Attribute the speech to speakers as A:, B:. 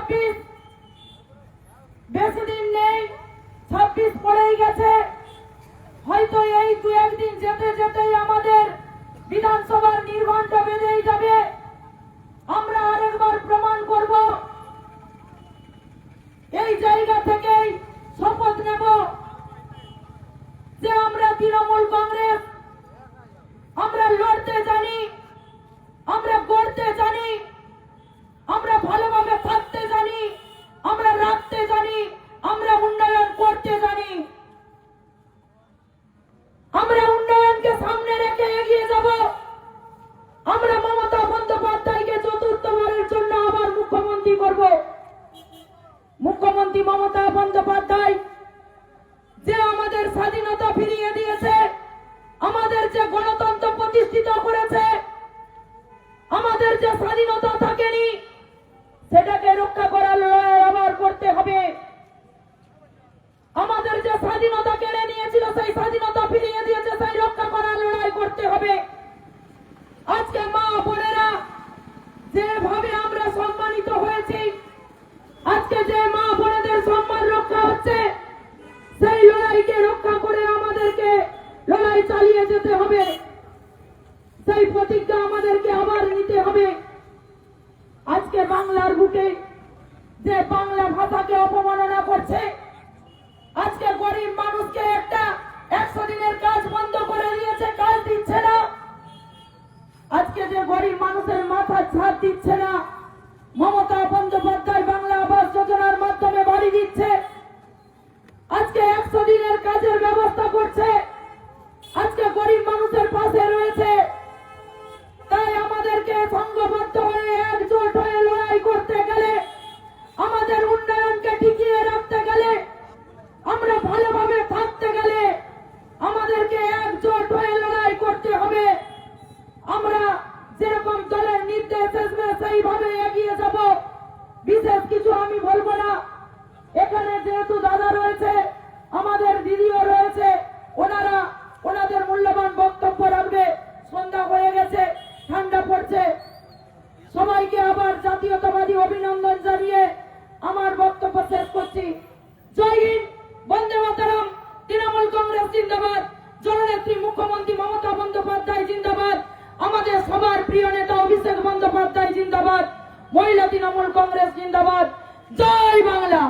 A: 26 বেশি দিন নেই, 26 পড়েই গেছে। হয়তো এই দু একদিন যেতে যেতেই আমাদের বিধানসভার নির্ঘণ্ট বেজেই যাবে। আমরা আরেকবার প্রমাণ করব, এই জায়গা থেকেই শপথ নেব যে আমরা তৃণমূল কংগ্রেস, আমরা লড়তে জানি, আমরা গড়তে জানি, আমরা ভালোভাবে থাকতে জানি, আমরা রাখতে জানি, আমরা উন্নয়ন করতে জানি। আমরা উন্নয়নকে সামনে রেখে এগিয়ে যাব। আমরা মমতা বন্দ্যোপাধ্যায়কে চতুর্থবারের জন্য আবার মুখ্যমন্ত্রী করব। মুখ্যমন্ত্রী মমতা বন্দ্যোপাধ্যায় যে আমাদের স্বাধীনতা ফিরিয়ে দিয়েছে, আমাদের যে গণতন্ত্র প্রতিষ্ঠিত করেছে, আমাদের যে স্বাধীনতা থাকেনি সেটাকে রক্ষা করার লড়াই আবার করতে হবে। আমাদের যে স্বাধীনতা কেড়ে নিয়েছিল সেই স্বাধীনতা ফিরিয়ে দিয়েছে, সেই রক্ষা করার লড়াই করতে হবে। আজকে মা বোনেরা যেভাবে আমরা সম্মানিত হয়েছি, আজকে যে মা বোনেদের সম্মান রক্ষা হচ্ছে, সেই লড়াইকে রক্ষা করে আমাদেরকে লড়াই চালিয়ে যেতে হবে। সেই প্রতিজ্ঞা আমাদেরকে আবার নিতে হবে। আজকে বাংলার বুকে যে বাংলা ভাষাকে অপমাননা করছে, আজকে গরিব মানুষকে একটা 100 দিনের কাজ বন্ধ করে দিয়েছে, কাজ দিচ্ছে না। আজকে যে গরিব মানুষের মাথা ছাদ দিচ্ছে না, মমতা বন্দ্যোপাধ্যায় বাংলা আবাস যোজনার মাধ্যমে বাড়ি দিচ্ছে। আজকে 100 দিনের কাজের ব্যবস্থা করছে, আজকে গরিব মানুষের পাশে রয়েছে। তাই আমাদেরকে সংঘবদ্ধ হয়ে একজোট হয়ে লড়াই করতে গেলে, আমাদের উন্নয়নকে টিকিয়ে রাখতে গেলে, আমরা ভালোভাবে থাকতে গেলে আমাদেরকে একজোট হয়ে লড়াই করতে হবে। আমরা যেরকম দলের নির্দেশ আসবে সেইভাবে এগিয়ে যাব। বিশেষ কিছু আমি বলবো না। এখানে যেহেতু দাদা রয়েছে, আমাদের দিদিও রয়েছে, ওনারা ওনাদের মূল্যবান বক্তব্য রাখবে। সন্ধ্যা হয়ে গেছে, ঠান্ডা পড়ছে। সবাইকে আবার জাতীয়তাবাদী অভিনন্দন জানিয়ে আমার বক্তব্য শেষ করছি। জয় হিন্দ, বন্দে মাতরম। তৃণমূল কংগ্রেস জিন্দাবাদ, জননেত্রী মুখ্যমন্ত্রী মমতা বন্দ্যোপাধ্যায় জিন্দাবাদ, আমাদের সবার প্রিয় নেতা অভিষেক বন্দ্যোপাধ্যায় জিন্দাবাদ, মহিলা তৃণমূল কংগ্রেস জিন্দাবাদ। জয় বাংলা।